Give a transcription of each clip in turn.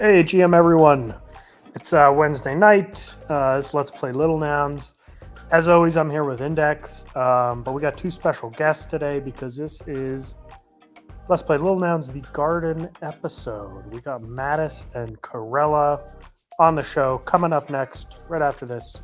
Hey, GM everyone. It's Wednesday night. It's Let's Play Little Nouns. As always, I'm here with Index, but we got two special guests today because this is Let's Play Little Nouns, the Garden episode. We got Mattis and Carella on the show coming up next, right after this.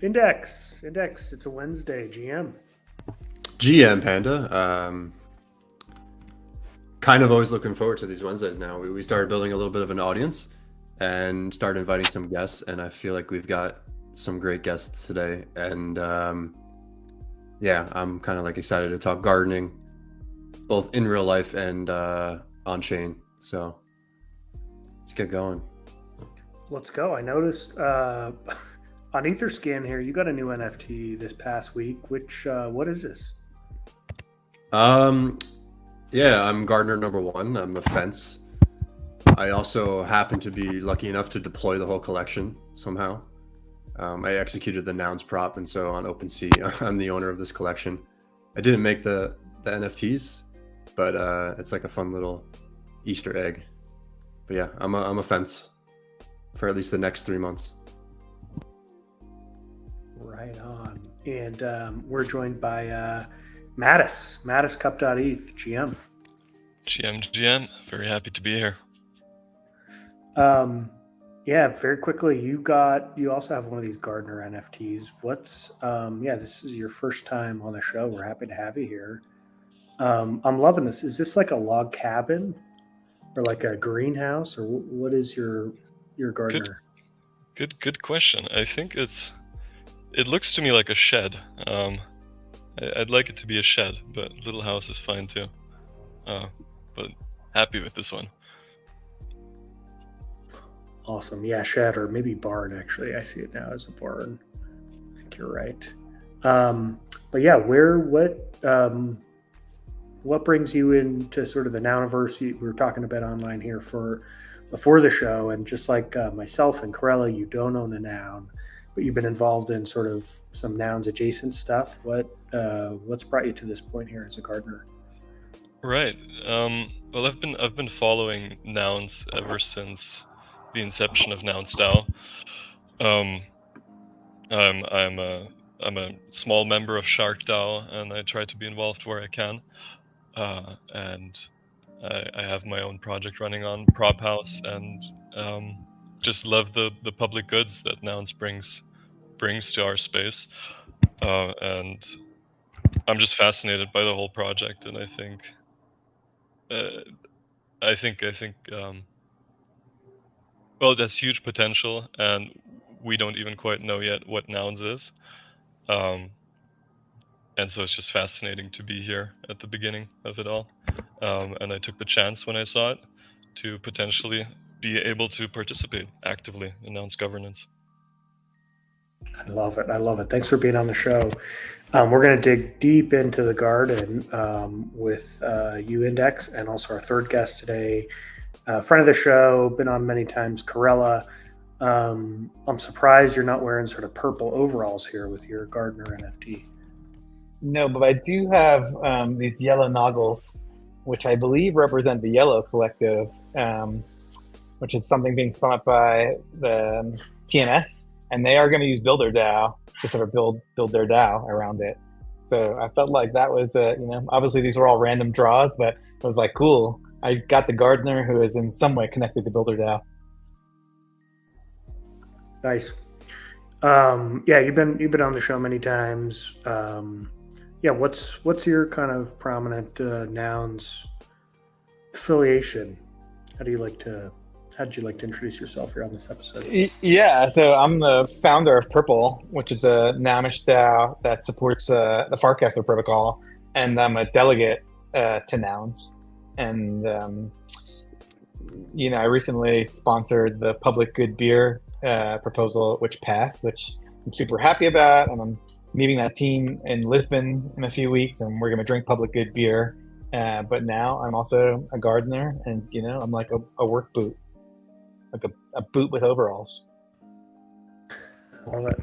Index, it's a Wednesday, GM. GM Panda. Kind of always looking forward to these Wednesdays now. We started building a little bit of an audience and started inviting some guests, and I feel like we've got some great guests today. And yeah, I'm kind of like excited to talk gardening, both in real life and on chain. So let's get going. Let's go. I noticed on Etherscan here, you got a new NFT this past week. What is this? Yeah, I'm gardener number one. I'm a fence. I also happen to be lucky enough to deploy the whole collection somehow. I executed the nouns prop, and so on OpenSea, I'm the owner of this collection. I didn't make the NFTs, but it's like a fun little Easter egg. But yeah, I'm a fence for at least the next 3 months. Right on. And we're joined by Mattis Cup.eth, GM. GM, very happy to be here. Yeah, very quickly, you also have one of these gardener NFTs. This is your first time on the show. We're happy to have you here. I'm loving this. Is this like a log cabin or like a greenhouse, or what is your gardener? Good question. I think it looks to me like a shed. I'd like it to be a shed, but little house is fine too. But happy with this one. Awesome. Yeah, shed or maybe barn, actually. I see it now as a barn. I think you're right. But yeah, what brings you into sort of the Nouniverse? We were talking about online here before the show, and just like myself and Carella, you don't own a noun, but you've been involved in sort of some nouns adjacent stuff. What's brought you to this point here as a gardener? Right. Well, I've been following nouns ever since the inception of Nouns DAO. I'm a small member of Shark DAO, and I try to be involved where I can. And I have my own project running on Prop House, and just love the public goods that Nouns brings to our space. And I'm just fascinated by the whole project, and I think well, it has huge potential, and we don't even quite know yet what Nouns is. And so it's just fascinating to be here at the beginning of it all. And I took the chance when I saw it to potentially be able to participate actively in Nouns governance. I love it. Thanks for being on the show. We're going to dig deep into the garden with you, Index, and also our third guest today, friend of the show, been on many times, Carella. I'm surprised you're not wearing sort of purple overalls here with your gardener NFT. No, but I do have these yellow noggles, which I believe represent the Yellow Collective, which is something being spun up by the TNS, and they are going to use Builder DAO to sort of build their DAO around it. So I felt like that was, obviously these were all random draws, but it was like, cool. I got the gardener who is in some way connected to Builder DAO. Nice. Yeah, you've been on the show many times. Yeah, what's your kind of prominent nouns affiliation? How do you like to how'd you like to introduce yourself here on this episode? Yeah, so I'm the founder of Purple, which is a Nomish DAO that supports the Farcaster protocol, and I'm a delegate to Nouns. And I recently sponsored the public good beer proposal, which passed, which I'm super happy about. And I'm meeting that team in Lisbon in a few weeks, and we're going to drink public good beer. But now I'm also a gardener, and I'm like a work boot, like a boot with overalls. Love it.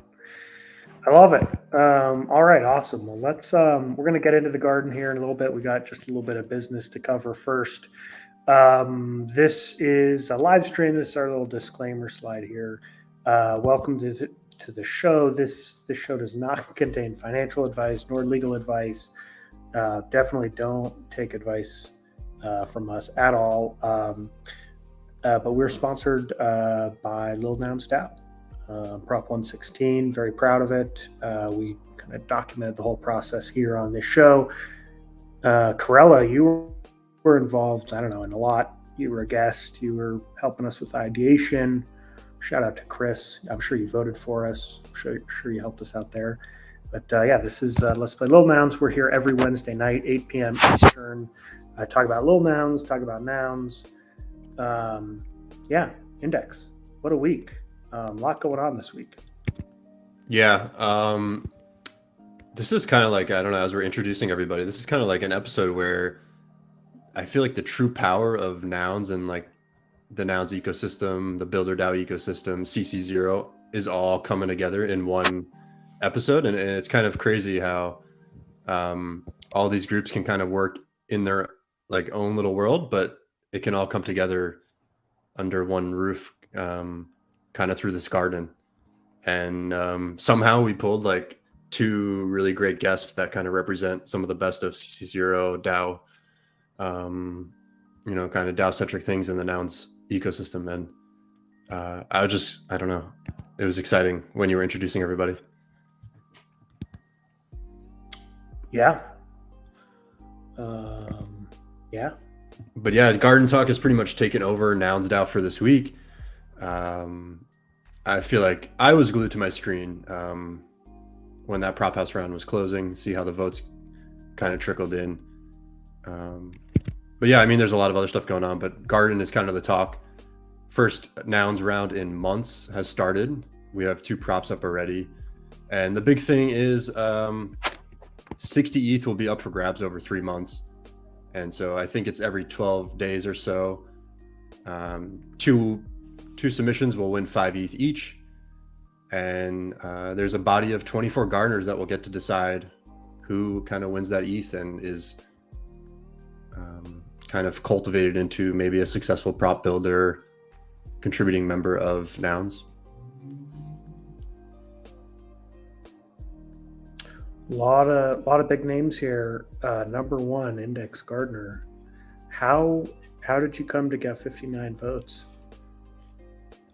I love it. All right, awesome. Well, let's we're going to get into the garden here in a little bit. We got just a little bit of business to cover first. This is a live stream. This is our little disclaimer slide here. Welcome to the show. This show does not contain financial advice nor legal advice. Definitely don't take advice from us at all. But we're sponsored by Lil Nouns DAO, Prop 116. Very proud of it. We kind of documented the whole process here on this show. Carella, you were involved, I don't know, in a lot. You were a guest. You were helping us with ideation. Shout out to Chris. I'm sure you voted for us. I'm sure you helped us out there. But this is Let's Play Little Nouns. We're here every Wednesday night, 8 p.m. Eastern. Talk about little nouns, talk about nouns. Index. What a week. A lot going on this week. Yeah. This is kind of like, I don't know, as we're introducing everybody, this is kind of like an episode where I feel like the true power of nouns and like the nouns ecosystem, the Builder DAO ecosystem, CC0 is all coming together in one episode. And it's kind of crazy how all these groups can kind of work in their like own little world, but it can all come together under one roof, kind of through this garden. And somehow we pulled like two really great guests that kind of represent some of the best of CC0 DAO, kind of DAO centric things in the nouns ecosystem. And I don't know, it was exciting when you were introducing everybody. Yeah. But yeah, Garden Talk has pretty much taken over Nouns DAO for this week. I feel like I was glued to my screen when that prop house round was closing, see how the votes kind of trickled in. But yeah, I mean, there's a lot of other stuff going on, but Garden is kind of the talk. First Nouns round in months has started. We have 2 props up already. And the big thing is 60 ETH will be up for grabs over 3 months. And so I think it's every 12 days or so. Two submissions will win 5 ETH each. And there's a body of 24 gardeners that will get to decide who kind of wins that ETH and is kind of cultivated into maybe a successful prop builder, contributing member of Nouns. A lot of big names here. Number 1, Index Gardener. How did you come to get 59 votes?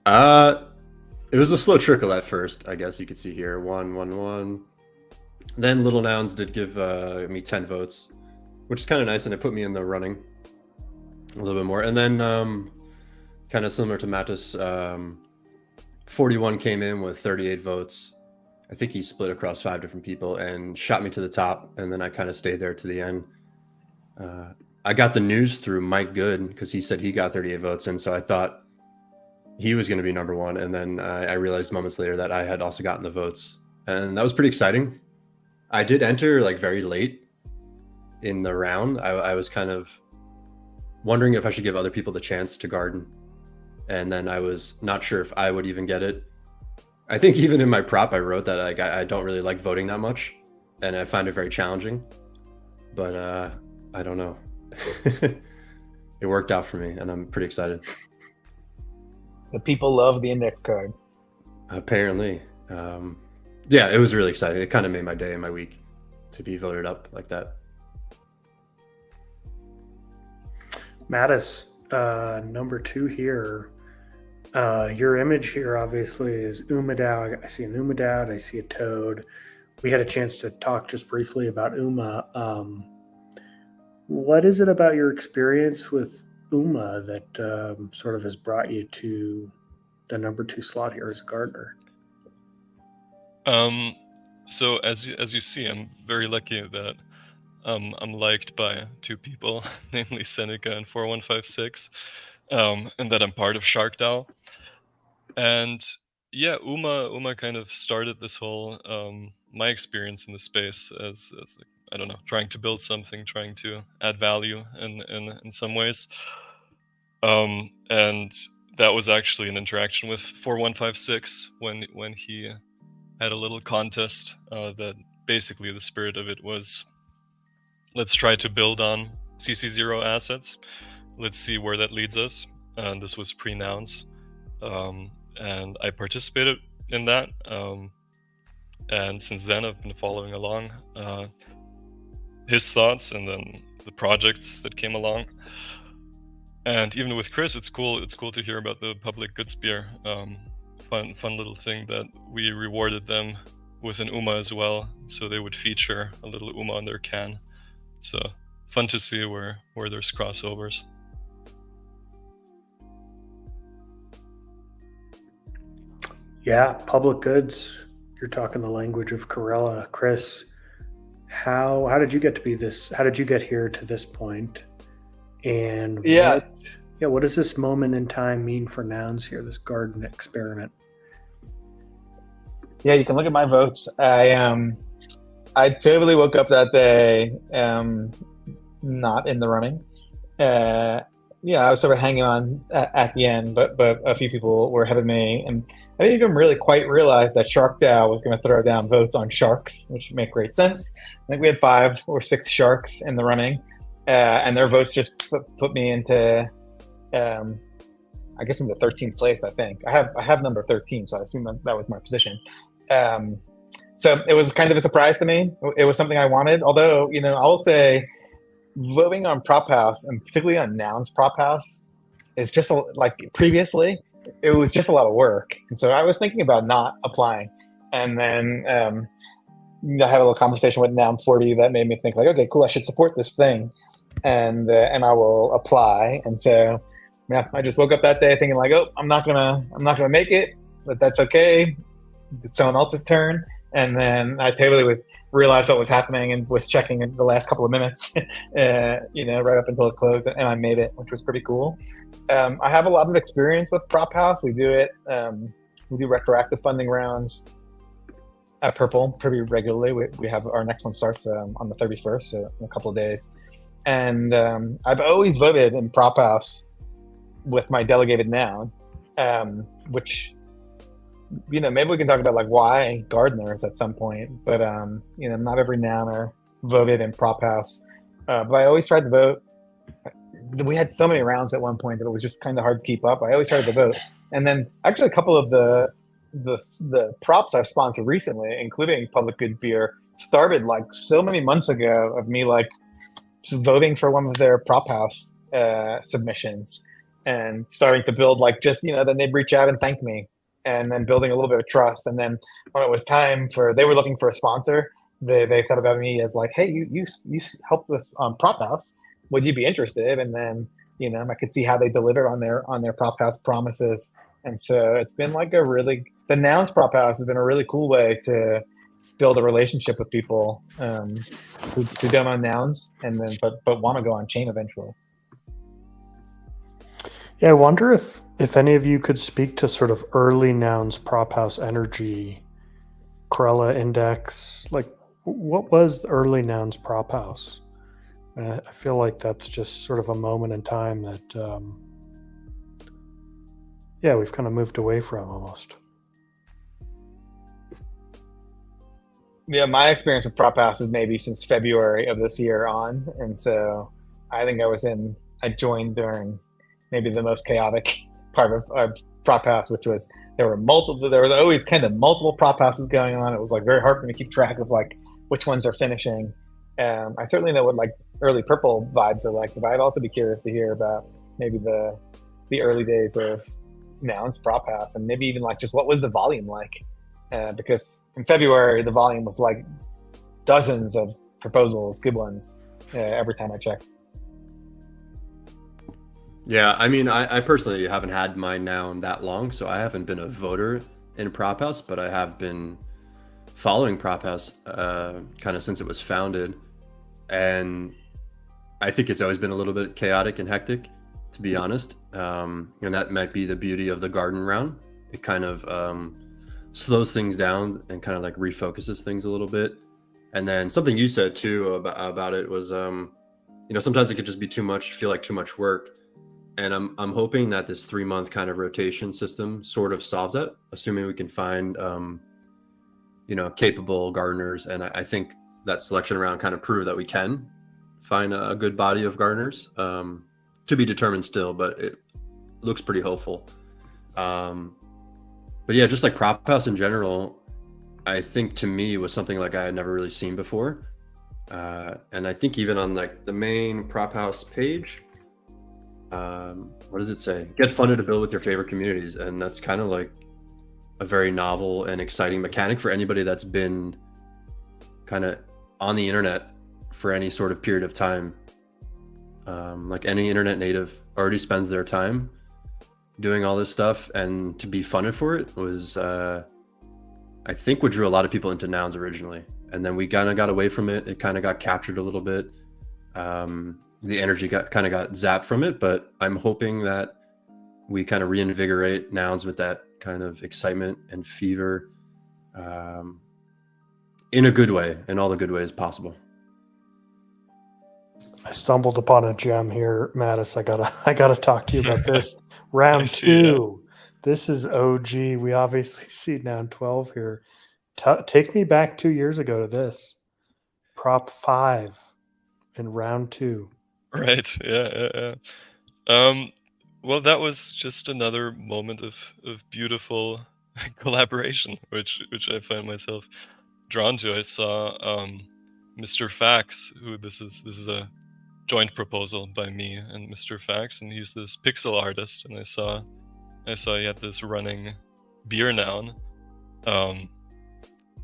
It was a slow trickle at first, I guess you could see here. 1, 1, 1. Then Little Nouns did give me 10 votes, which is kind of nice, and it put me in the running a little bit more. And then kind of similar to Mattis, 41 came in with 38 votes. I think he split across 5 different people and shot me to the top, and then I kind of stayed there to the end. I got the news through Mike Good because he said he got 38 votes, and so I thought he was going to be number 1, and then I realized moments later that I had also gotten the votes, and that was pretty exciting. I did enter like very late in the round. I was kind of wondering if I should give other people the chance to garden, and then I was not sure if I would even get it. I think even in my prop, I wrote that I don't really like voting that much, and I find it very challenging. But I don't know. It worked out for me, and I'm pretty excited. The people love the index card. Apparently. Yeah, it was really exciting. It kind of made my day and my week to be voted up like that. Mattis, number 2 here. Your image here obviously is Umadao. I see an Umadao. I see a toad. We had a chance to talk just briefly about Uma. What is it about your experience with Uma that sort of has brought you to the number 2 slot here as a gardener? So as you see, I'm very lucky that I'm liked by two people, namely Seneca and 4156, and that I'm part of Shark DAO. And yeah, Uma kind of started this whole my experience in the space as like, I don't know, trying to build something, trying to add value in some ways. And that was actually an interaction with 4156 when he had a little contest that basically the spirit of it was, let's try to build on CC0 assets. Let's see where that leads us. And this was pre-nouns. And I participated in that. And since then, I've been following along his thoughts and then the projects that came along. And even with Chris, it's cool. It's cool to hear about the public goods beer. Fun little thing that we rewarded them with an Uma as well, so they would feature a little Uma on their can. So fun to see where there's crossovers. Yeah, public goods. You're talking the language of Carella. Chris, how did you get to be this? How did you get here to this point? And what does this moment in time mean for nouns here, this garden experiment? Yeah, you can look at my votes. I totally woke up that day not in the running. I was sort of hanging on at the end, but a few people were ahead of me, and I didn't even really quite realize that Shark DAO was going to throw down votes on sharks, which would make great sense. I think we had 5 or 6 sharks in the running, and their votes just put me into, I guess, in the 13th place. I think I have number 13, so I assume that was my position. So it was kind of a surprise to me. It was something I wanted, although I will say, voting on Prop House, and particularly on Nouns Prop House, is just like previously, it was just a lot of work. And so I was thinking about not applying. And then I had a little conversation with Noun 40 that made me think like, okay, cool, I should support this thing. And I will apply. And so yeah, I just woke up that day thinking like, oh, I'm not gonna make it, but that's okay. It's someone else's turn. And then I totally realized what was happening and was checking in the last couple of minutes, right up until it closed, and I made it, which was pretty cool. I have a lot of experience with Prop House. We do it. We do retroactive funding rounds at Purple pretty regularly. We have our next one starts on the 31st, so in a couple of days. And I've always voted in Prop House with my delegated noun, which maybe we can talk about like why gardeners at some point, but not every nouner voted in Prop House, but I always tried to vote. We had so many rounds at one point that it was just kind of hard to keep up. I always tried to vote, and then actually a couple of the props I've sponsored recently, including Public Goods Beer, started like so many months ago of me like just voting for one of their Prop House submissions and starting to build like just then they'd reach out and thank me. And then building a little bit of trust. And then when it was time they were looking for a sponsor, they thought about me as like, hey, you helped us on Prop House. Would you be interested? And then, I could see how they delivered on their Prop House promises. And so it's been like the Nouns Prop House has been a really cool way to build a relationship with people who don't own nouns and then but want to go on chain eventually. Yeah, I wonder if any of you could speak to sort of early nouns Prop House energy, Carella Index. Like, what was the early nouns Prop House? I feel like that's just sort of a moment in time that, we've kind of moved away from almost. Yeah, my experience with Prop House is maybe since February of this year on, and so I think I joined during maybe the most chaotic part of Prop House, which was there was always kind of multiple Prop Houses going on. It was like very hard for me to keep track of like which ones are finishing. I certainly know what like early Purple vibes are like, but I'd also be curious to hear about maybe the early days of Nouns Prop House and maybe even like just what was the volume like? Because in February the volume was like dozens of proposals, good ones, every time I checked. Yeah, I mean, I personally haven't had my noun that long, so I haven't been a voter in Prop House, but I have been following Prop House kind of since it was founded. And I think it's always been a little bit chaotic and hectic, to be honest. And that might be the beauty of the garden round. It kind of slows things down and kind of like refocuses things a little bit. And then something you said too about it was, sometimes it could just be too much, feel like too much work. And I'm hoping that this 3-month kind of rotation system sort of solves that, assuming we can find, capable gardeners. And I think that selection round kind of proved that we can find a good body of gardeners, to be determined still, but it looks pretty hopeful. But yeah, just like Prop House in general, I think to me was something like I had never really seen before. And I think even on like the main Prop House page, what does it say? Get funded to build with your favorite communities. And that's kind of like a very novel and exciting mechanic for anybody that's been kind of on the internet for any sort of period of time. Like any internet native already spends their time doing all this stuff, and to be funded for it was, I think, what drew a lot of people into nouns originally. And then we kind of got away from it. It kind of got captured a little bit. The energy got zapped from it, but I'm hoping that we kind of reinvigorate nouns with that kind of excitement and fever, in a good way, in all the good ways possible. I stumbled upon a gem here, Mattis. I gotta talk to you about this. Round two. This is OG. We obviously see noun 12 here. Take me back 2 years ago to this. Prop 5 in round 2. Right. Yeah. Well, that was just another moment of beautiful collaboration, which I find myself drawn to. I saw Mr. Fax, who this is a joint proposal by me and Mr. Fax, and he's this pixel artist, and I saw he had this running beer noun,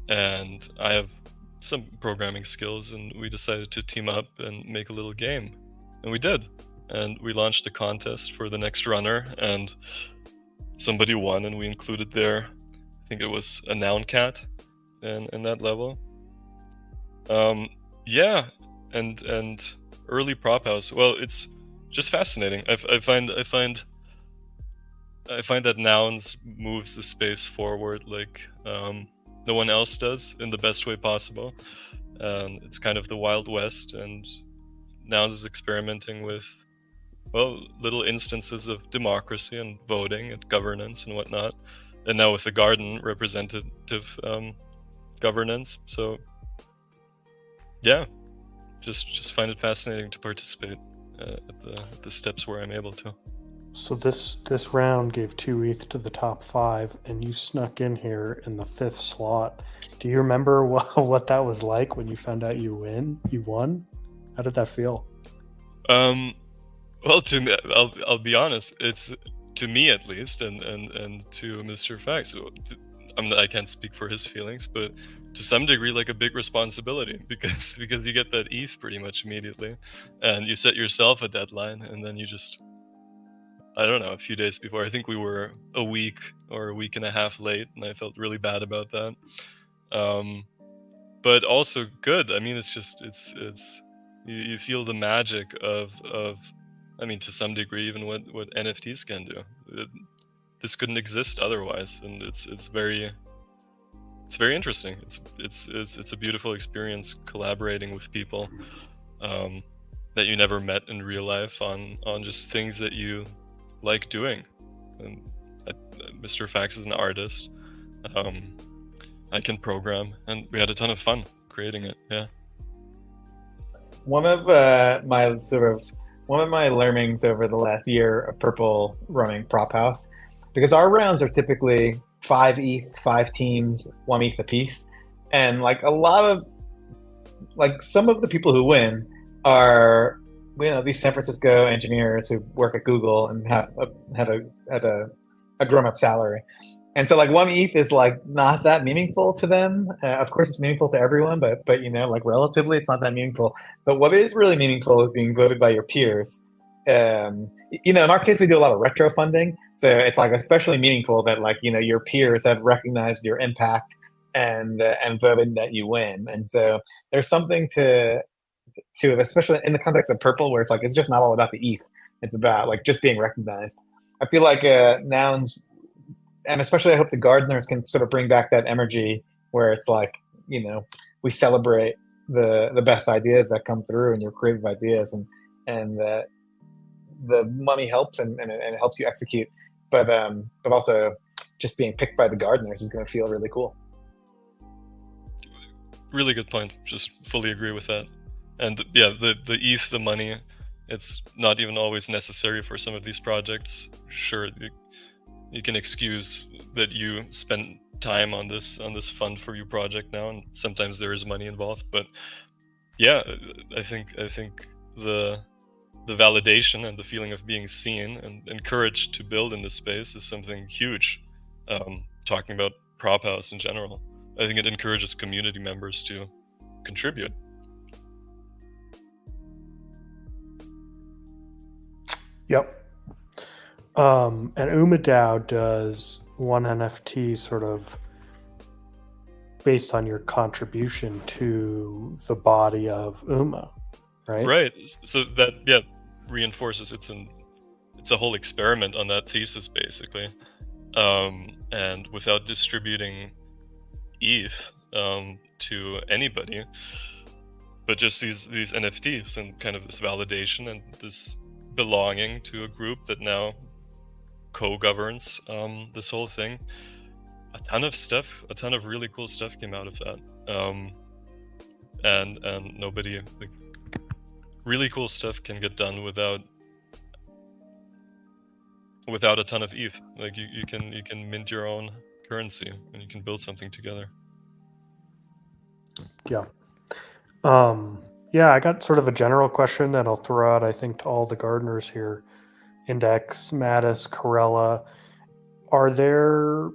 and I have some programming skills, and we decided to team up and make a little game, and we did, and we launched a contest for the next runner, and somebody won, and we included I think it was a noun cat in that level. Yeah, and early Prop House. Well, it's just fascinating. I find that nouns moves the space forward like no one else does, in the best way possible. It's kind of the Wild West, and nouns is experimenting with, well, little instances of democracy and voting and governance and whatnot. And now with the garden, representative governance. So yeah, just find it fascinating to participate at the steps where I'm able to. So this round gave 2 ETH to the top 5, and you snuck in here in the 5th slot. Do you remember what that was like when you found out you won? How did that feel? Well, to me, I'll be honest. It's, to me at least, and to Mr. Fax. I can't speak for his feelings, but to some degree, like a big responsibility, because you get that ETH pretty much immediately, and you set yourself a deadline, and then you just, I don't know, a few days before. I think we were a week or a week and a half late, and I felt really bad about that. But also good. I mean, it's just you feel the magic of I mean, to some degree, even what NFTs can do. This couldn't exist otherwise, and it's very interesting. It's a beautiful experience collaborating with people that you never met in real life on just things that you like doing. And Mr. Fax is an artist. I can program, and we had a ton of fun creating it. Yeah. One of my learnings over the last year of Purple running Prop House, because our rounds are typically 5 ETH, 5 teams, 1 ETH apiece, and like a lot of, like, some of the people who win are, these San Francisco engineers who work at Google and have a grown-up salary. And so, like, 1 ETH is like not that meaningful to them. Of course, it's meaningful to everyone, but like relatively, it's not that meaningful. But what is really meaningful is being voted by your peers. In our case, we do a lot of retro funding, so it's like especially meaningful that like your peers have recognized your impact and voted that you win. And so there's something to especially in the context of purple, where it's like it's just not all about the ETH. It's about like just being recognized. I feel like nouns, and especially I hope the gardeners can sort of bring back that energy where it's like we celebrate the best ideas that come through and your creative ideas, and the money helps and it helps you execute, but also just being picked by the gardeners is going to feel really cool. Really good point. Just fully agree with that. And yeah, the ETH, the money, it's not even always necessary for some of these projects. Sure, you can excuse that you spent time on this fund for you project now, and sometimes there is money involved. But yeah, I think the validation and the feeling of being seen and encouraged to build in this space is something huge. Talking about Prop House in general, I think it encourages community members to contribute. Yep. And UmaDAO does one NFT sort of based on your contribution to the body of Uma, right? Right. So that reinforces it's a whole experiment on that thesis basically, and without distributing ETH to anybody, but just these NFTs and kind of this validation and this belonging to a group that now co-governs this whole thing. A ton of really cool stuff came out of that, and nobody, like, really cool stuff can get done without a ton of ETH. Like you can mint your own currency and you can build something together. Yeah. I got sort of a general question that I'll throw out, I think, to all the gardeners here. Index, Mattis, Carella. Are there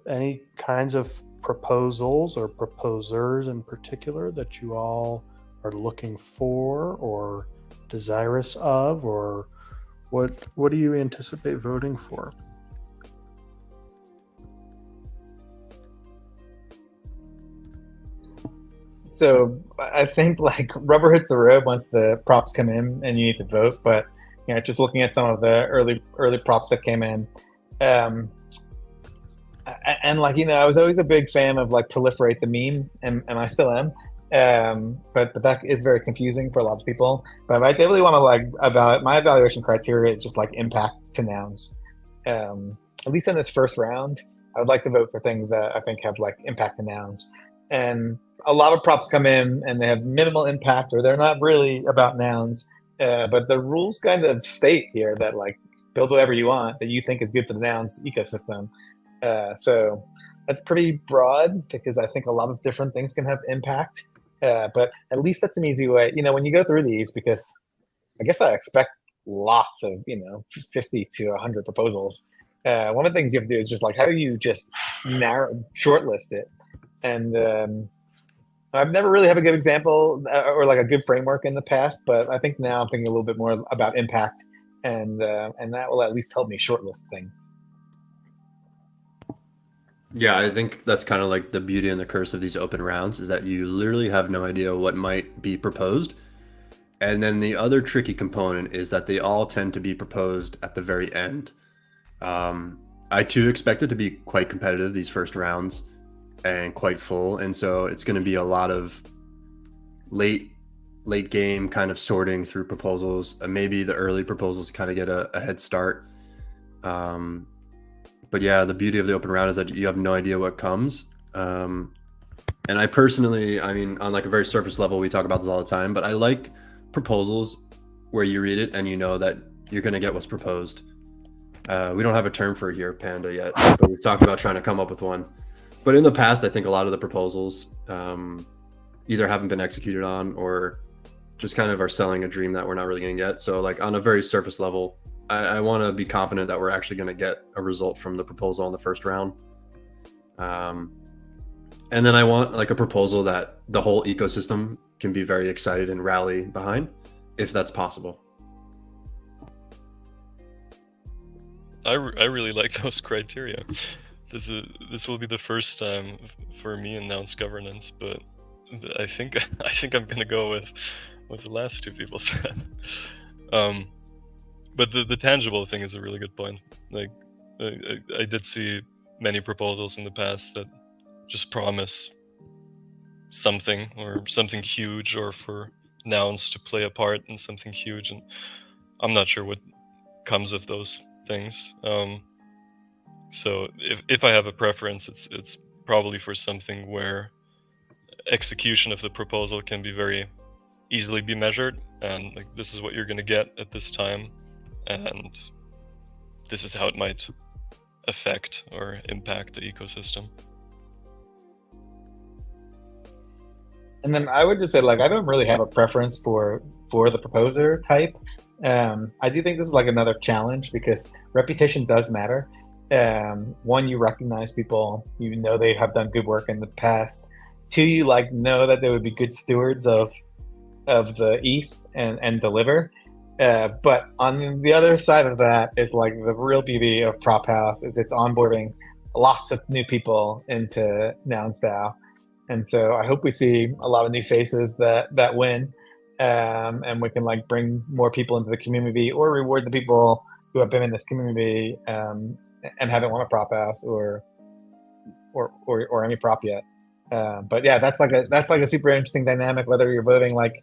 any kinds of proposals or proposers in particular that you all are looking for or desirous of, or what do you anticipate voting for? So I think like rubber hits the road once the props come in and you need to vote. But just looking at some of the early props that came in, and like I was always a big fan of like proliferate the meme, and I still am. But that is very confusing for a lot of people. But I definitely want to like my evaluation criteria is just like impact to nouns. At least in this first round, I would like to vote for things that I think have like impact to nouns. And a lot of props come in and they have minimal impact, or they're not really about nouns. But the rules kind of state here that like build whatever you want that you think is good for the nouns ecosystem. So that's pretty broad because I think a lot of different things can have impact. But at least that's an easy way, when you go through these, because I guess I expect lots of, 50 to 100 proposals. One of the things you have to do is just like, how do you just shortlist it? And I've never really had a good example or like a good framework in the past, but I think now I'm thinking a little bit more about impact, and that will at least help me shortlist things. Yeah, I think that's kind of like the beauty and the curse of these open rounds, is that you literally have no idea what might be proposed. And then the other tricky component is that they all tend to be proposed at the very end. I too expect it to be quite competitive these first rounds and quite full. And so it's going to be a lot of late game kind of sorting through proposals. Maybe the early proposals kind of get a head start. But yeah, the beauty of the open round is that you have no idea what comes. And I personally, on like a very surface level, we talk about this all the time, but I like proposals where you read it and you know that you're going to get what's proposed. We don't have a term for it here, Panda, yet, but we've talked about trying to come up with one. But in the past, I think a lot of the proposals either haven't been executed on or just kind of are selling a dream that we're not really going to get. So like on a very surface level, I want to be confident that we're actually going to get a result from the proposal in the first round. And then I want like a proposal that the whole ecosystem can be very excited and rally behind, if that's possible. I really like those criteria. This will be the first time for me in Nouns governance, but I think I'm gonna go with the last two people said. But the tangible thing is a really good point. Like, I did see many proposals in the past that just promise something or something huge, or for nouns to play a part in something huge, and I'm not sure what comes of those things. So if I have a preference, it's probably for something where execution of the proposal can be very easily be measured, and like, this is what you're going to get at this time, and this is how it might affect or impact the ecosystem. And then I would just say, like, I don't really have a preference for the proposer type. I do think this is like another challenge because reputation does matter. One, you recognize people, you know they have done good work in the past. Two, you like know that they would be good stewards of the ETH and deliver. But on the other side of that is like the real beauty of Prop House is it's onboarding lots of new people into Nouns DAO. And so I hope we see a lot of new faces that win, and we can like bring more people into the community or reward the people who have been in this community and haven't won a Prop House or any prop yet. But yeah, that's like a super interesting dynamic, whether you're voting like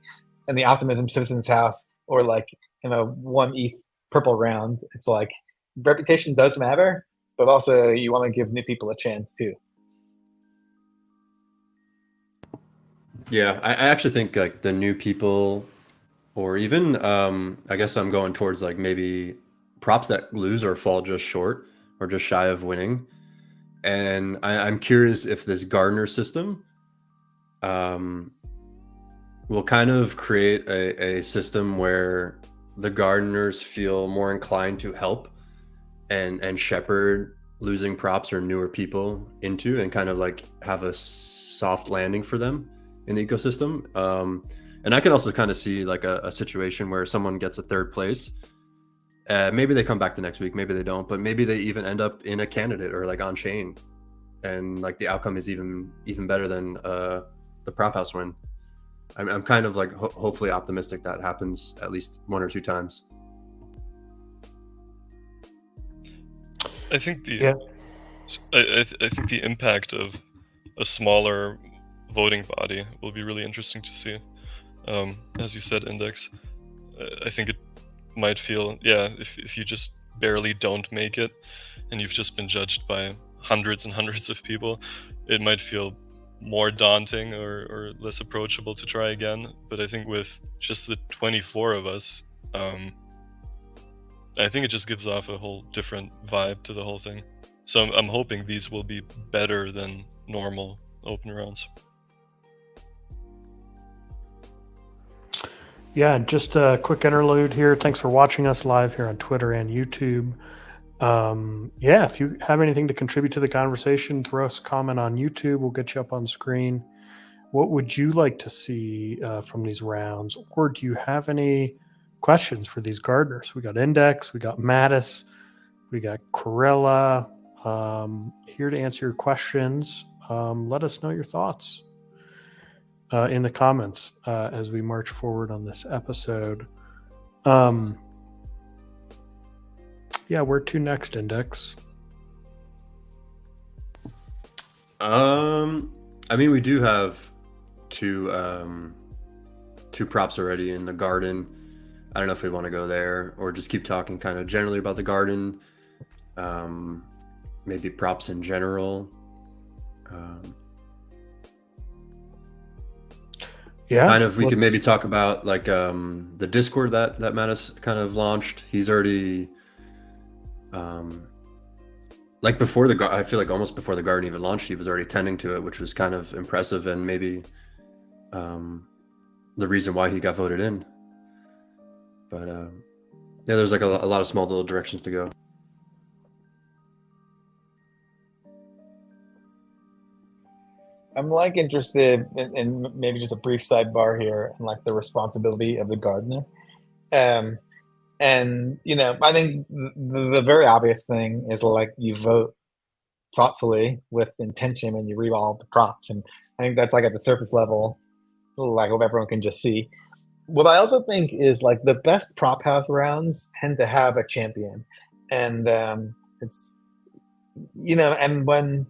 in the Optimism Citizens House or like in a 1 ETH purple round. It's like reputation does matter, but also you want to give new people a chance too. Yeah, I actually think like the new people, or even I guess I'm going towards like maybe props that lose or fall just short or just shy of winning. And I'm curious if this Gardner system will kind of create a system where the gardeners feel more inclined to help and shepherd losing props or newer people into, and kind of like have a soft landing for them in the ecosystem. And I can also kind of see like a situation where someone gets a third place. Maybe they come back the next week, maybe they don't, but maybe they even end up in a candidate or like on chain, and like the outcome is even better than the prop house win. I'm kind of like hopefully optimistic that happens at least 1 or 2 times. I think I think the impact of a smaller voting body will be really interesting to see. As you said, Index, I think it might feel, if you just barely don't make it and you've just been judged by hundreds and hundreds of people, it might feel more daunting or less approachable to try again. But I think with just the 24 of us, I think it just gives off a whole different vibe to the whole thing. So I'm hoping these will be better than normal open rounds. Yeah, just a quick interlude here. Thanks for watching us live here on Twitter and YouTube. If you have anything to contribute to the conversation, throw us a comment on YouTube. We'll get you up on screen. What would you like to see from these rounds? Or do you have any questions for these gardeners? We got Index, we got Mattis, we got Carella here to answer your questions. Let us know your thoughts in the comments as we march forward on this episode. Where to next, Index? I mean, we do have two props already in the garden. I don't know if we want to go there or just keep talking kind of generally about the garden. Maybe props in general. Kind of, we could maybe talk about like the Discord that Mattis kind of launched. He's already like before I feel like almost before the garden even launched, he was already tending to it, which was kind of impressive, and maybe the reason why he got voted in. But there's like a lot of small little directions to go. I'm like interested in maybe just a brief sidebar here and like the responsibility of the gardener. And And I think the very obvious thing is like you vote thoughtfully with intention and you read all the prompts, and I think that's like at the surface level, like what everyone can just see. What I also think is like the best prop house rounds tend to have a champion, and it's and when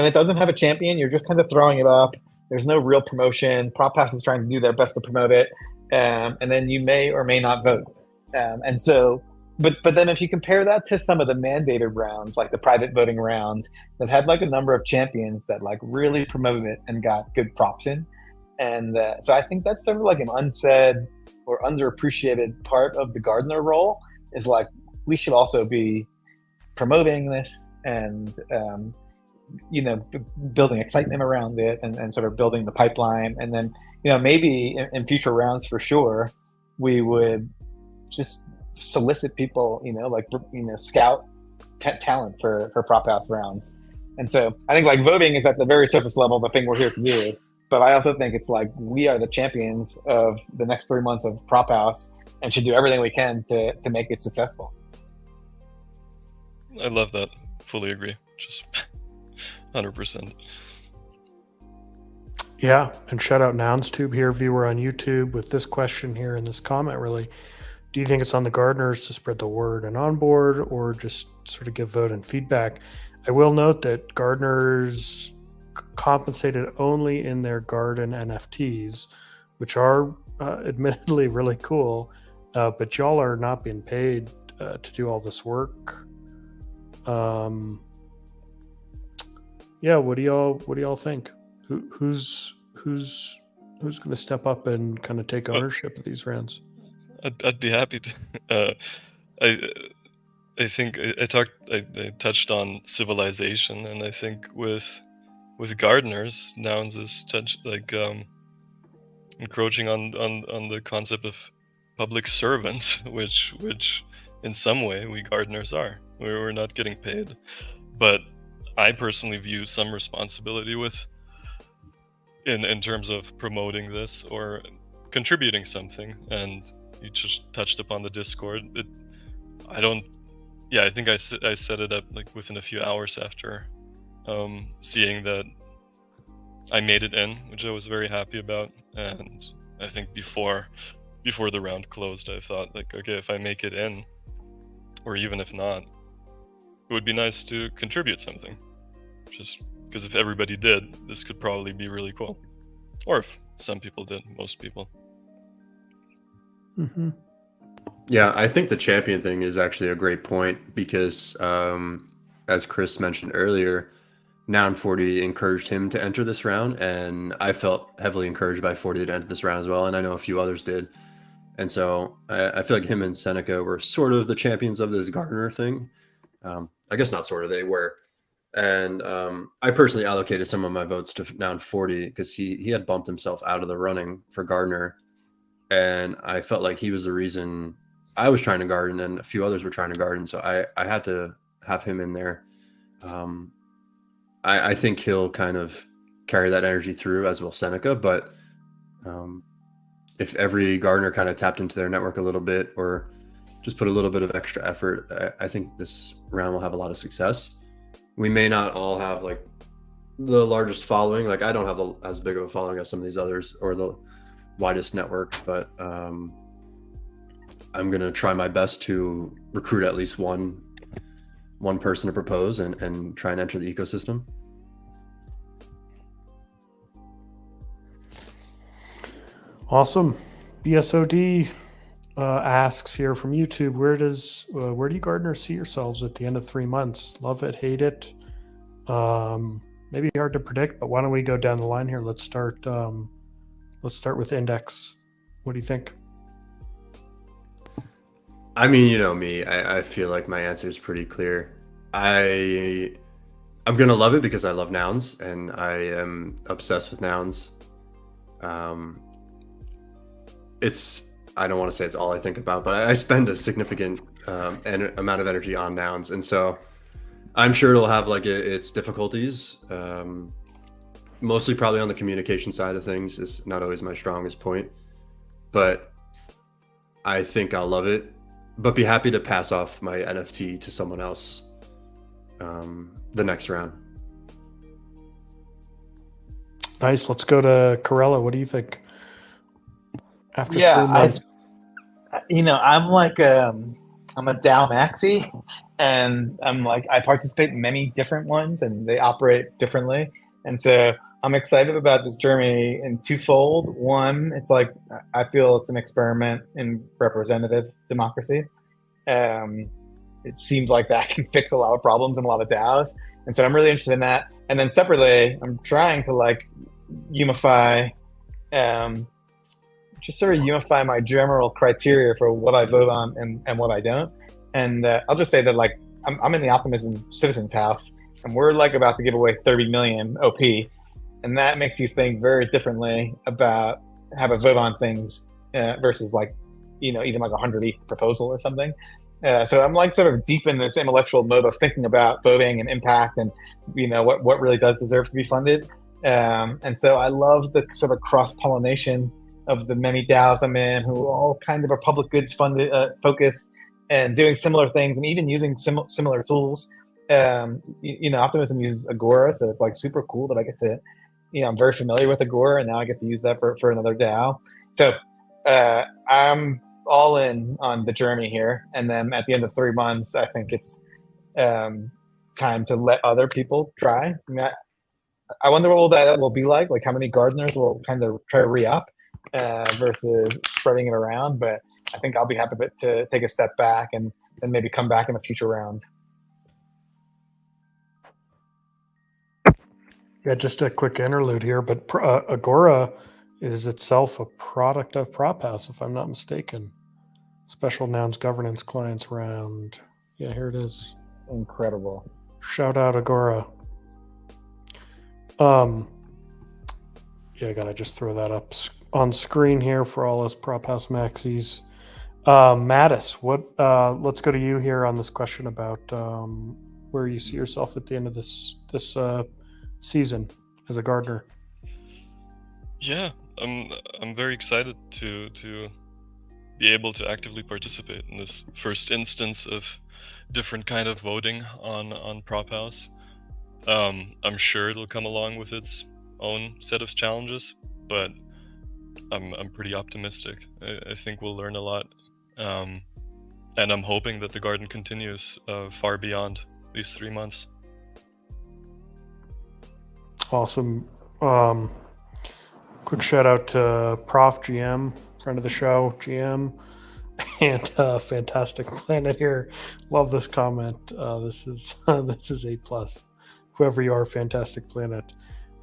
it doesn't have a champion, you're just kind of throwing it up. There's no real promotion. Prop house is trying to do their best to promote it, and then you may or may not vote. And so, but then if you compare that to some of the mandated rounds, like the private voting round, that had like a number of champions that like really promoted it and got good props in, and so I think that's sort of like an unsaid or underappreciated part of the gardener role is like we should also be promoting this and building excitement around it and sort of building the pipeline, and then maybe in future rounds for sure we would just solicit people, scout talent for prop house rounds. And so I think like voting is at the very surface level the thing we're here to do, but I also think it's like we are the champions of the next 3 months of prop house and should do everything we can to make it successful. I love that. Fully agree. Just 100%. Yeah, and shout out NounsTube here, viewer on YouTube, with this question here in this comment. Really, do you think it's on the gardeners to spread the word and onboard, or just sort of give vote and feedback? I will note that gardeners compensated only in their garden NFTs, which are admittedly really cool, but y'all are not being paid to do all this work. Yeah, what do y'all think? Who's going to step up and kind of take ownership of these rounds? I'd be happy to. I think I touched on civilization, and I think with gardeners, nouns is encroaching on the concept of public servants, which in some way we gardeners are. We're not getting paid, but I personally view some responsibility in terms of promoting this or contributing something. And you just touched upon the Discord. I think I set it up like within a few hours after seeing that I made it in, which I was very happy about. And I think before the round closed, I thought like, okay, if I make it in, or even if not, it would be nice to contribute something. Just because if everybody did, this could probably be really cool. Or if some people did, most people. Mm-hmm. Yeah, I think the champion thing is actually a great point because, as Chris mentioned earlier, Noun 40 encouraged him to enter this round, and I felt heavily encouraged by 40 to enter this round as well, and I know a few others did. And so I feel like him and Seneca were sort of the champions of this gardener thing. I guess not sort of, they were. And I personally allocated some of my votes to Noun 40 because he had bumped himself out of the running for gardener, and I felt like he was the reason I was trying to garden and a few others were trying to garden, so I had to have him in there. I think he'll kind of carry that energy through, as will Seneca, but if every gardener kind of tapped into their network a little bit or just put a little bit of extra effort, I think this round will have a lot of success. We may not all have like the largest following. Like I don't have as big of a following as some of these others or the widest network, but I'm going to try my best to recruit at least one person to propose and try and enter the ecosystem. Awesome. BSOD asks here from YouTube, where do you gardeners see yourselves at the end of 3 months? Love it, hate it. Maybe hard to predict, but why don't we go down the line here? Let's start with Index. What do you think? I mean, you know me, I feel like my answer is pretty clear. I'm going to love it because I love nouns and I am obsessed with nouns. I don't want to say it's all I think about, but I spend a significant amount of energy on nouns. And so I'm sure it'll have like its difficulties. Mostly probably on the communication side of things is not always my strongest point, but I think I'll love it, but be happy to pass off my NFT to someone else the next round. Nice. Let's go to Carella. What do you think? After 3 Yeah, months. I'm like I'm a DAO maxi, and I'm like I participate in many different ones, and they operate differently, and so I'm excited about this journey in twofold. One, it's like I feel it's an experiment in representative democracy. Um, it seems like that can fix a lot of problems in a lot of DAOs, and so I'm really interested in that. And then separately, I'm trying to like unify. Just sort of unify my general criteria for what I vote on and what I don't. And I'll just say that like I'm in the Optimism Citizens House, and we're like about to give away 30 million OP, and that makes you think very differently about how to vote on things versus like even like a 100 ETH proposal or something. So I'm like sort of deep in this intellectual mode of thinking about voting and impact, and what really does deserve to be funded. And so I love the sort of cross pollination of the many DAOs I'm in, who all kind of are public goods funded, focused, and doing similar things, and even using similar tools. Optimism uses Agora, so it's like super cool that I get to, I'm very familiar with Agora, and now I get to use that for another DAO. So I'm all in on the journey here, and then at the end of 3 months, I think it's time to let other people try. I mean, I wonder what that will be like how many gardeners will kind of try to re-up versus spreading it around. But I think I'll be happy to take a step back and then maybe come back in a future round. Yeah, just a quick interlude here, but Agora is itself a product of Prop House, if I'm not mistaken. Special Nouns Governance Clients round. Yeah, here it is. Incredible. Shout out Agora. Yeah, I gotta just throw that up on screen here for all us Prop House maxis. Mattis, let's go to you here on this question about where you see yourself at the end of this season as a gardener. Yeah, I'm very excited to be able to actively participate in this first instance of different kind of voting on Prop House. I'm sure it'll come along with its own set of challenges, but I'm pretty optimistic. I think we'll learn a lot, and I'm hoping that the garden continues far beyond these 3 months. Awesome. Quick shout out to Prof GM, friend of the show, GM, and Fantastic Planet here. Love this comment. This is A+. Whoever you are, Fantastic Planet.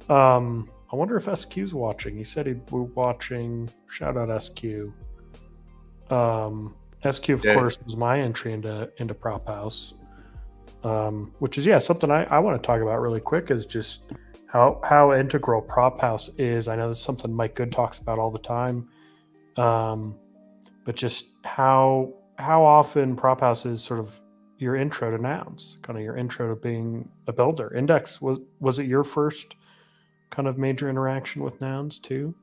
I wonder if SQ's watching. He said he'd be watching. Shout out SQ. SQ, of course, was my entry into Prop House, which is something I want to talk about really quick. Is just how integral Prop House is. I know this is something Mike Good talks about all the time, but just how often Prop House is sort of your intro to nouns, kind of your intro to being a builder. Index, was it your first kind of major interaction with nouns too?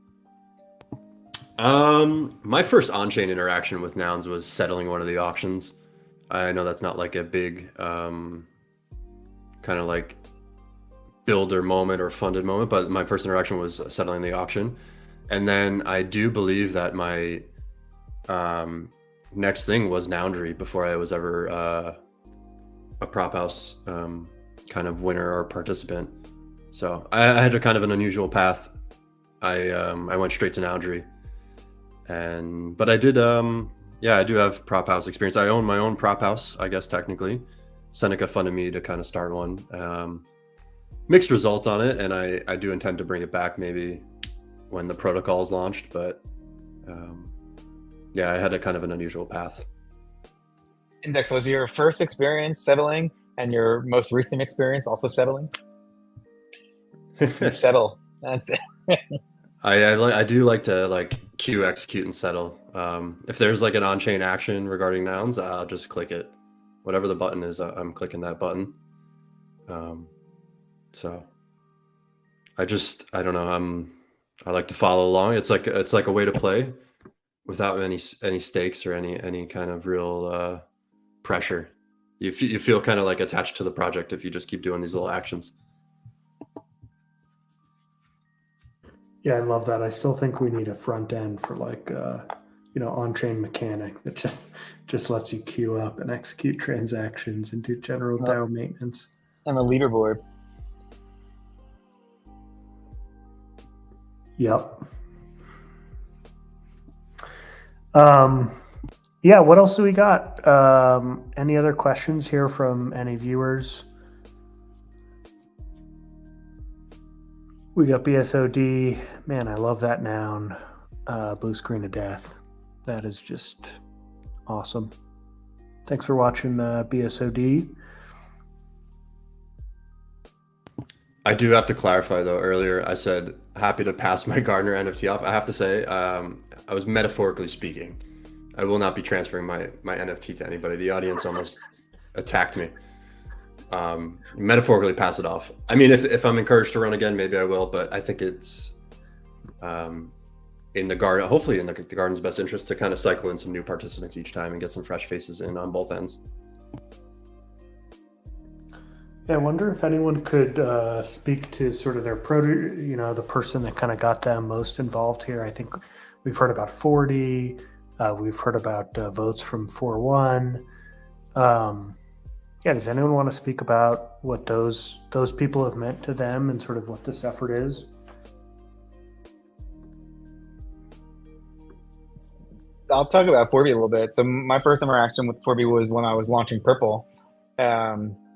My first on-chain interaction with nouns was settling one of the auctions. I know that's not like a big kind of like builder moment or funded moment, but my first interaction was settling the auction. And then I do believe that my next thing was Noundry before I was ever a Prop House kind of winner or participant. So I had a kind of an unusual path. I went straight to Noundry, but I did I do have Prop House experience. I own my own Prop House, I guess technically. Seneca funded me to kind of start one. Mixed results on it, and I do intend to bring it back maybe when the protocol is launched. But I had a kind of an unusual path. Index, was your first experience settling and your most recent experience also settling? You settle. That's it. I do like to queue, execute, and settle. If there's like an on-chain action regarding nouns, I'll just click it. Whatever the button is, I'm clicking that button. So I don't know. I like to follow along. It's like a way to play without any stakes or any kind of real pressure. You feel kind of like attached to the project if you just keep doing these little actions. Yeah, I love that. I still think we need a front end for like on-chain mechanic that just lets you queue up and execute transactions and do general DAO maintenance. And a leaderboard. Yep. Yeah, what else do we got? Any other questions here from any viewers? We got BSOD. Man, I love that noun. Blue screen of death. That is just awesome. Thanks for watching BSOD. I do have to clarify though. Earlier, I said happy to pass my Gardner NFT off. I have to say, I was metaphorically speaking. I will not be transferring my NFT to anybody. The audience almost attacked me. Metaphorically pass it off. I mean, if I'm encouraged to run again, maybe I will. But I think it's in the garden, hopefully in the garden's best interest to kind of cycle in some new participants each time and get some fresh faces in on both ends. Yeah, I wonder if anyone could speak to sort of their the person that kind of got them most involved here. I think we've heard about 40. We've heard about votes from 4-1. Yeah, does anyone want to speak about what those people have meant to them and sort of what this effort is? I'll talk about Forby a little bit. So my first interaction with Forby was when I was launching Purple.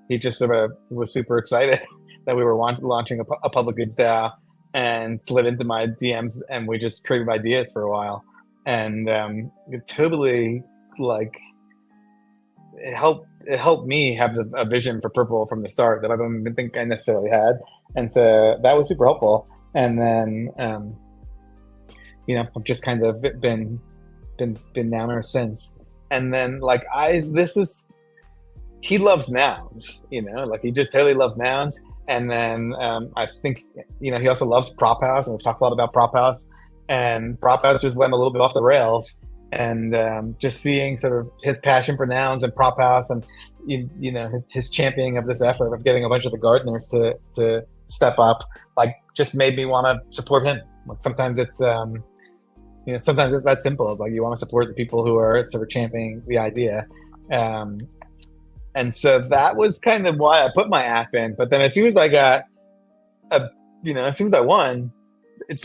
He just sort of was super excited that we were launching a public goods DAO and slid into my DMs, and we just traded ideas for a while. And it totally it helped me have a vision for Purple from the start that I don't even think I necessarily had, and so that was super helpful. And then I've just kind of been down ever since. And then he loves nouns, he just totally loves nouns. And then I think he also loves Prop House, and we've talked a lot about Prop House. And Prop House just went a little bit off the rails, and just seeing sort of his passion for nouns and Prop House, and his championing of this effort of getting a bunch of the gardeners to step up, just made me want to support him. Sometimes it's sometimes it's that simple. It's you want to support the people who are sort of championing the idea. And so that was kind of why I put my app in. But then as soon as I got as soon as I won, it's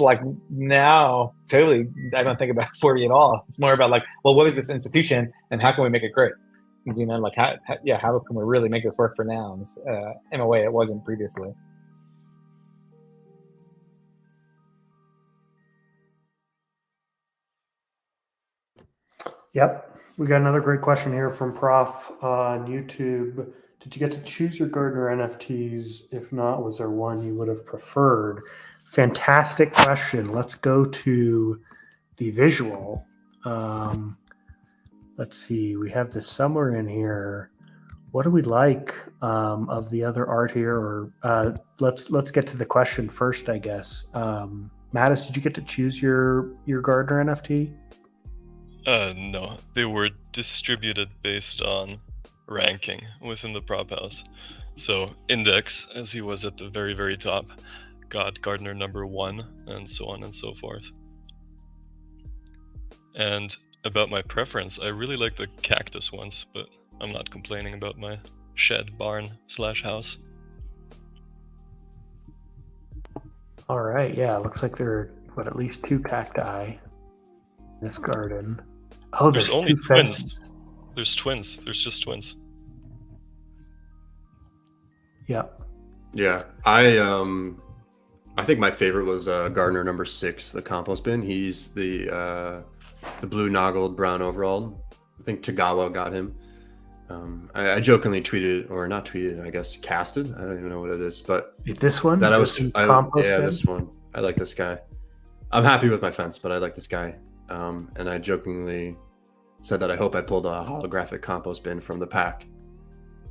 now totally I don't think about 40 at all. It's more about what is this institution and how can we make it great? How can we really make this work for nouns in a way it wasn't previously? Yep. We got another great question here from Prof on YouTube. Did you get to choose your Gardner NFTs? If not, was there one you would have preferred? Fantastic question. Let's go to the visual. Let's see. We have this somewhere in here. What do we like of the other art here? Or let's get to the question first, I guess. Mattis, did you get to choose your Gardner NFT? No, they were distributed based on ranking within the Prop House. So Index, as he was at the very, very top, got Gardner number 1, and so on and so forth. And about my preference, I really like the cactus ones, but I'm not complaining about my shed, barn / house. All right, yeah, looks like there are at least 2 cacti in this garden. Oh, there's only 2 twins. fences. There's twins. There's just twins. Yeah. Yeah, I think my favorite was Gardner number 6, the compost bin. He's the blue noggled brown overall. I think Tagawa got him. I jokingly tweeted, or not tweeted, I guess casted. I don't even know what it is, but This one? that Compost bin? this one. I like this guy. I'm happy with my fence, but I like this guy. And I jokingly said that I hope I pulled a holographic compost bin from the pack.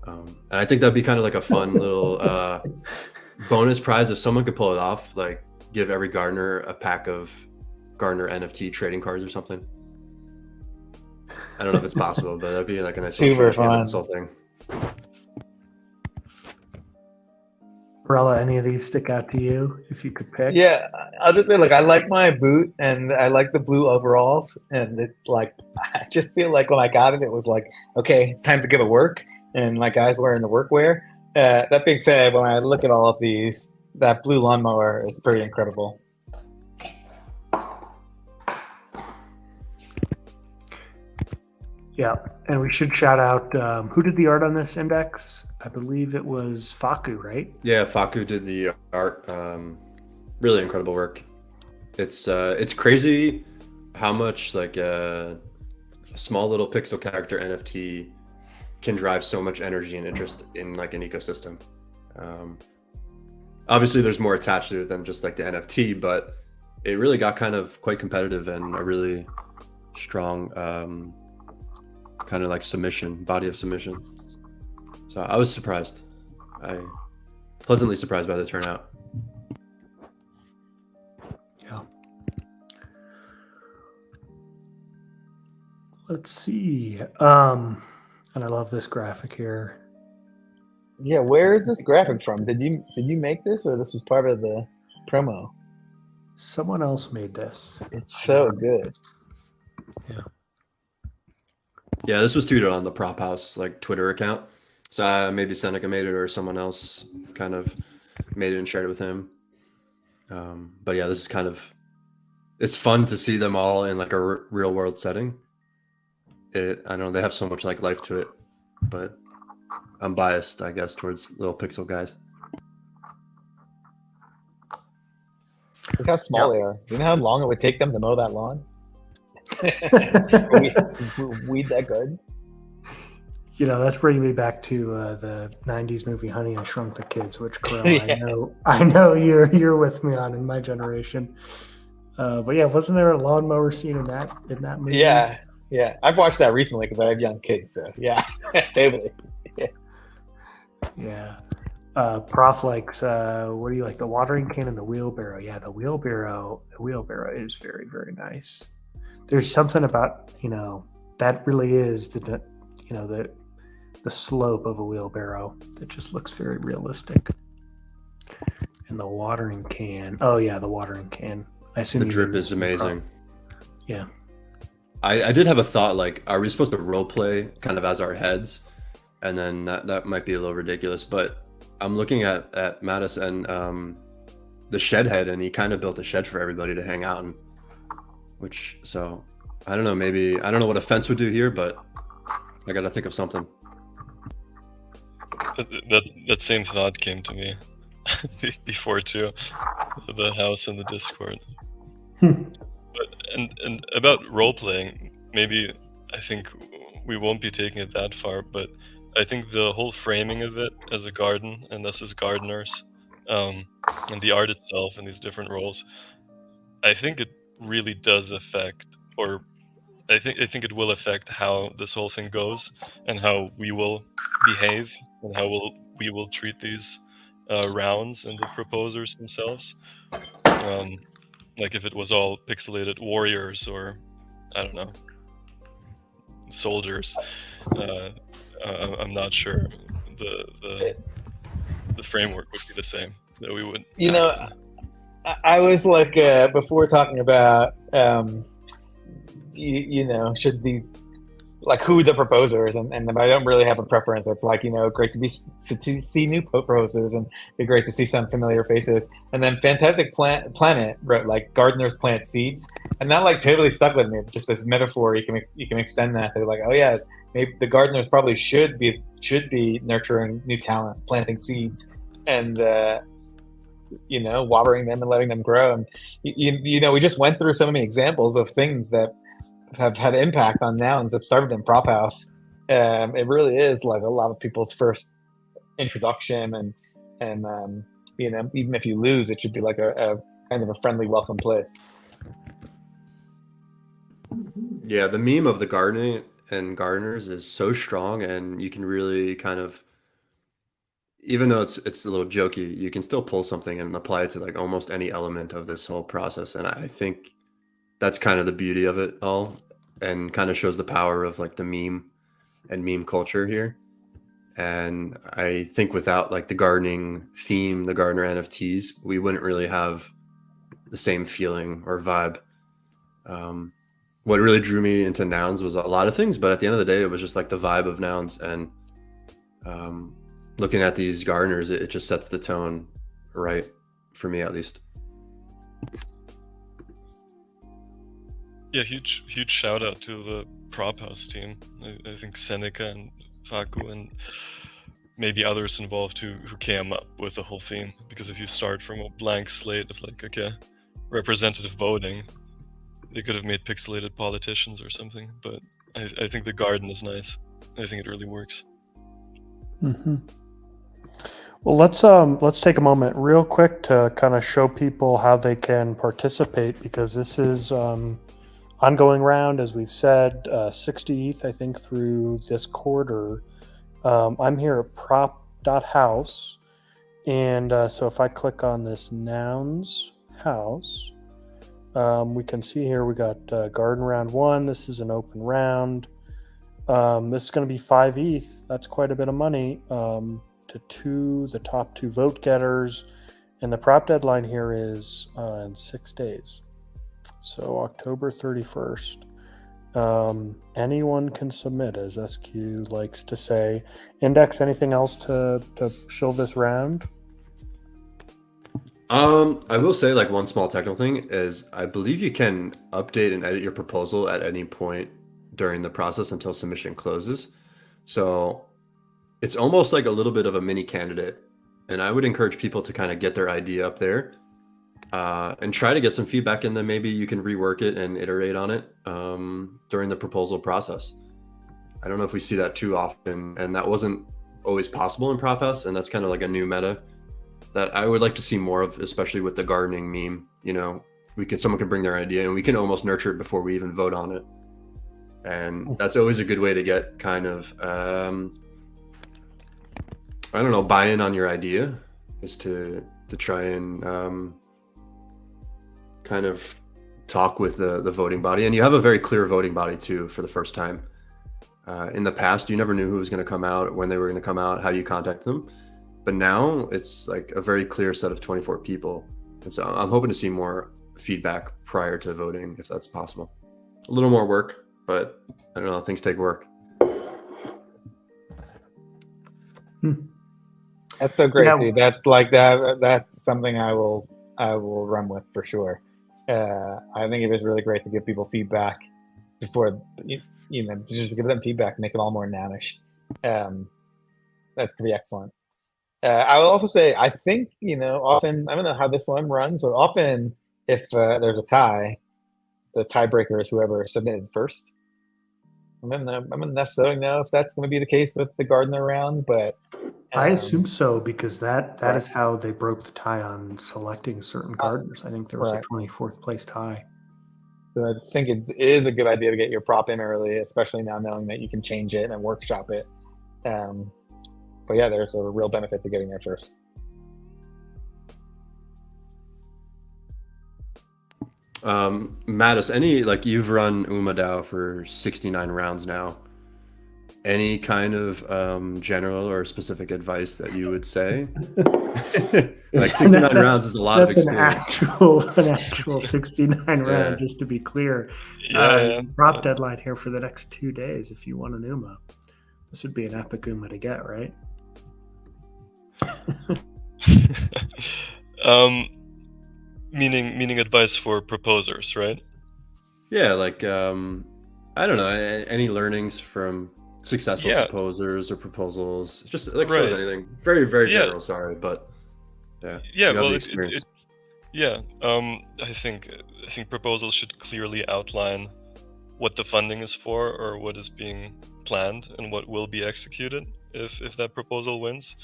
And I think that'd be kind of like a fun little bonus prize if someone could pull it off, give every gardener a pack of Gardner NFT trading cards or something. I don't know if it's possible, but that'd be like a nice Super little short at this fun. whole thing. Carella, any of these stick out to you if you could pick? Yeah, I'll just say, like, I like my boot and I like the blue overalls, and it, like, I just feel like when I got it, it was like, okay, it's time to go to work, and my guy's wearing the workwear. That being said, when I look at all of these, that blue lawnmower is pretty incredible. Yeah, and we should shout out who did the art on this index? I believe it was Faku, right? Yeah, Faku did the art. Really incredible work. It's crazy how much like a small little pixel character NFT can drive so much energy and interest in like an ecosystem. Obviously, there's more attached to it than just like the NFT, but it really got kind of quite competitive and a really strong kind of like body of submission. So I was surprised. I pleasantly surprised by the turnout. Yeah. Let's see. And I love this graphic here. Yeah, where is this graphic from? Did you make this, or this was part of the promo? Someone else made this. It's so good. Yeah. Yeah, this was tweeted on the Prop House like Twitter account. So maybe Seneca made it or someone else kind of made it and shared it with him. But yeah, this is it's fun to see them all in like a real world setting. I don't know, they have so much like life to it, but I'm biased, I guess, towards little pixel guys. Look how small they are. You know how long it would take them to mow that lawn? Weed that good? You know, that's bringing me back to the '90s movie "Honey, I Shrunk the Kids," which Carell, Yeah. I know you're with me on in my generation. But yeah, wasn't there a lawnmower scene in that movie? Yeah. I've watched that recently because I have young kids. So yeah, totally. Yeah. Prof likes what do you like? The watering can and the wheelbarrow. Yeah, the wheelbarrow is very, very nice. There's something about, that really is the slope of a wheelbarrow that just looks very realistic. And the watering can. Oh yeah, the watering can. I assume The drip is amazing. Yeah. I did have a thought, like, are we supposed to role play kind of as our heads? And then that might be a little ridiculous, but I'm looking at Mattis and the shed head, and he kind of built a shed for everybody to hang out in. So I don't know, maybe I don't know what a fence would do here, but I gotta think of something. That same thought came to me before too, the house and the Discord. But and about role playing, maybe I think we won't be taking it that far, but I think the whole framing of it as a garden and us as gardeners, and the art itself and these different roles, I think it really does affect, or I think it will affect how this whole thing goes and how we will behave and how we will treat these rounds and the proposers themselves. Like if it was all pixelated warriors or I don't know, soldiers, I'm not sure the framework would be the same. That we would. I was like before talking about should these, like, who the proposers, and I don't really have a preference. It's like, great to see new proposers, and be great to see some familiar faces. And then Fantastic Planet wrote like gardeners plant seeds, and that like totally stuck with me. Just this metaphor, you can extend that. They're like, oh yeah, maybe the gardeners probably should be nurturing new talent, planting seeds, and watering them and letting them grow. And we just went through so many examples of things that have had impact on nouns that started in Prop House. It really is like a lot of people's first introduction, and even if you lose, it should be like a kind of a friendly, welcome place. Yeah, the meme of the gardening and gardeners is so strong, and you can really kind of, even though it's a little jokey, you can still pull something and apply it to like almost any element of this whole process. And I think that's kind of the beauty of it all. and kind of shows the power of like the meme and meme culture here. And I think without like the gardening theme, the gardener NFTs, we wouldn't really have the same feeling or vibe. What really drew me into nouns was a lot of things, but at the end of the day, it was just like the vibe of nouns. And looking at these gardeners, it just sets the tone right for me, at least. Yeah, huge shout out to the prop house team. I think Seneca and Faku and maybe others involved who came up with the whole theme. Because if you start from a blank slate of like, okay, representative voting, they could have made pixelated politicians or something. But I think the garden is nice. I think it really works. Mm-hmm. Well, let's take a moment real quick to kind of show people how they can participate, because this is ongoing round, as we've said, 60 ETH, I think, through this quarter. I'm here at prop.house, and so if I click on this nouns house, we can see here we got garden round 1. This is an open round. This is going to be 5 ETH. That's quite a bit of money to the top 2 vote getters, and the prop deadline here is in 6 days. So October 31st. Anyone can submit, as SQ likes to say. Index, anything else to show this round? I will say, like, one small technical thing is I believe you can update and edit your proposal at any point during the process until submission closes. So it's almost like a little bit of a mini candidate. And I would encourage people to kind of get their idea up there and try to get some feedback, and then maybe you can rework it and iterate on it during the proposal process. I don't know if we see that too often, and that wasn't always possible in Prop House, and that's kind of like a new meta that I would like to see more of, especially with the gardening meme. You know, someone can bring their idea and we can almost nurture it before we even vote on it. And that's always a good way to get kind of, I don't know, buy-in on your idea, is to try and kind of talk with the voting body. And you have a very clear voting body too for the first time. In the past, you never knew who was going to come out, when they were going to come out, how you contact them. But now it's like a very clear set of 24 people. And so I'm hoping to see more feedback prior to voting, if that's possible. A little more work, but I don't know, things take work. That's so great, Yeah. dude. That's something I will run with for sure. I think it is really great to give people feedback before, just give them feedback, make it all more nounish. That's pretty excellent. I will also say, I think, often, I don't know how this one runs, but often if there's a tie, the tiebreaker is whoever submitted first. I don't necessarily know if that's going to be the case with the gardener round, but I assume so, because that right. is how they broke the tie on selecting certain gardeners. I think there was right. a 24th place tie. So I think it is a good idea to get your prop in early, especially now knowing that you can change it and workshop it. But yeah, there's a real benefit to getting there first. Mattis, you've run UmaDAO for 69 rounds now. Any kind of general or specific advice that you would say? 69 rounds is a lot of experience. That's an actual 69 round, just to be clear. Prop deadline here for the next 2 days if you want an UMA. This would be an epic UMA to get, right? Meaning advice for proposers, right? Yeah, I don't know, any learnings from successful proposers or proposals, just sort of anything. Very, very general, sorry, but well, I think proposals should clearly outline what the funding is for, or what is being planned, and what will be executed if that proposal wins.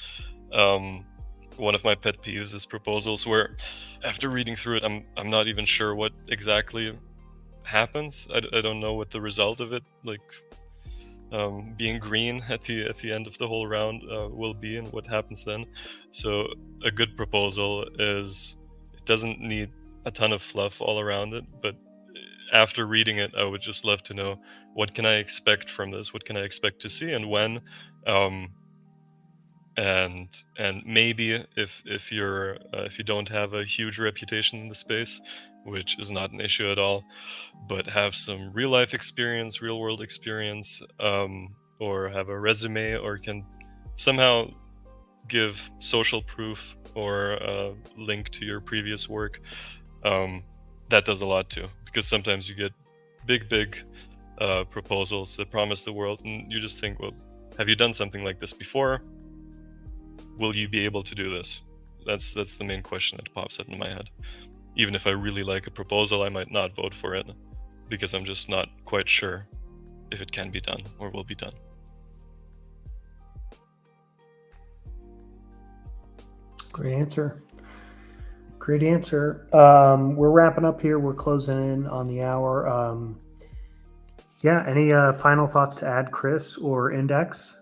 One of my pet peeves is proposals where, after reading through it, I'm not even sure what exactly happens. I don't know what the result of it, being green at the end of the whole round will be, and what happens then. So a good proposal it doesn't need a ton of fluff all around it, but after reading it, I would just love to know, what can I expect from this? What can I expect to see, and when? And maybe if you don't have a huge reputation in the space, which is not an issue at all, but have some real life experience, real world experience, or have a resume, or can somehow give social proof or a link to your previous work, that does a lot too. Because sometimes you get big proposals that promise the world, and you just think, well, have you done something like this before? Will you be able to do this? That's the main question that pops up in my head. Even if I really like a proposal, I might not vote for it because I'm just not quite sure if it can be done or will be done. Great answer. Great answer. We're wrapping up here. We're closing in on the hour. Yeah, any final thoughts to add, Chris or Index?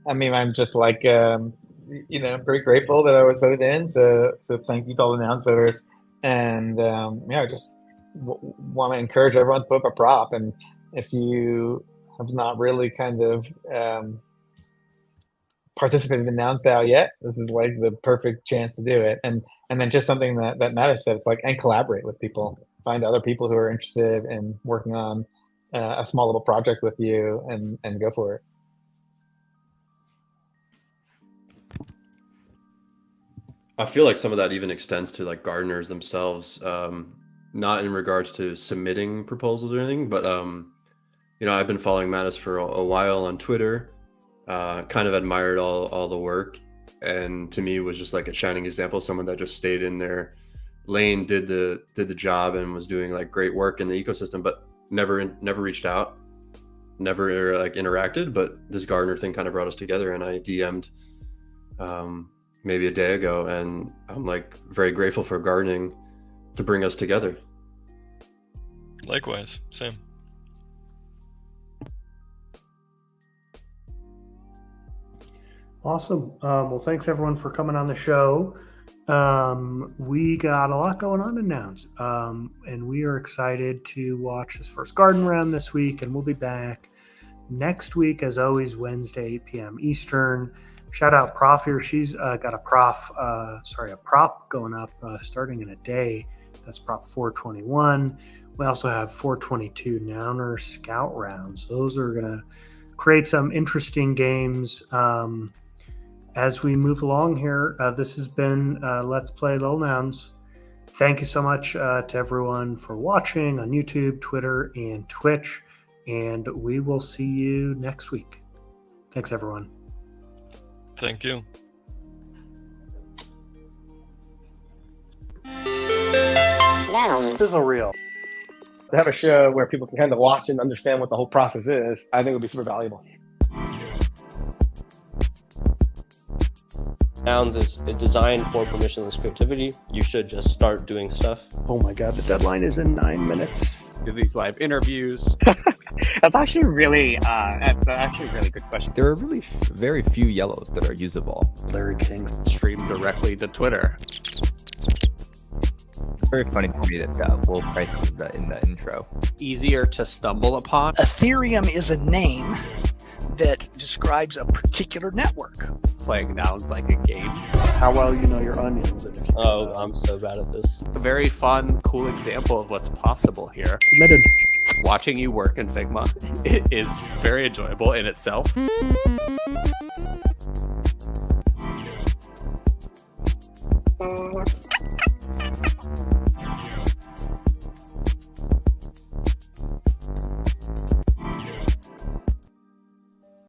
I mean, I'm just like, pretty grateful that I was voted in. So thank you to all the nouns voters. And I just want to encourage everyone to put up a prop. And if you have not really kind of participated in Nouns Val yet, this is like the perfect chance to do it. And then just something that Matt said, it's like, and collaborate with people. Find other people who are interested in working on a small little project with you, and go for it. I feel like some of that even extends to like gardeners themselves, not in regards to submitting proposals or anything, but I've been following Mattis for a while on Twitter, kind of admired all the work, and to me was just like a shining example of someone that just stayed in their lane, did the job, and was doing like great work in the ecosystem, but never reached out, never like interacted. But this gardener thing kind of brought us together, and I DM'd maybe a day ago, and I'm like very grateful for gardening to bring us together. Likewise, same. Awesome. Well, thanks everyone for coming on the show. We got a lot going on in Nouns, and we are excited to watch this first garden round this week, and we'll be back next week, as always, Wednesday, 8 p.m. Eastern. Shout out Prof here. She's got a prop going up starting in a day. That's prop 421. We also have 422 Nouner Scout rounds. Those are going to create some interesting games as we move along here. This has been Let's Play Little Nouns. Thank you so much to everyone for watching on YouTube, Twitter, and Twitch. And we will see you next week. Thanks, everyone. Thank you. Nouns. Sizzle reel. To have a show where people can kind of watch and understand what the whole process is, I think would be super valuable. Nouns is designed for permissionless creativity. You should just start doing stuff. Oh my God, the deadline is in 9 minutes. Do these live interviews. That's actually really a really good question. There are really very few yellows that are usable. Larry King. Stream directly to Twitter. It's very funny to me that Wolf Price was in the intro. Easier to stumble upon. Ethereum is a name that describes a particular network. Playing nouns like a game. How well you know your onions. Oh, I'm so bad at this. A very fun, cool example of what's possible here. Submitted. Watching you work in Figma is very enjoyable in itself.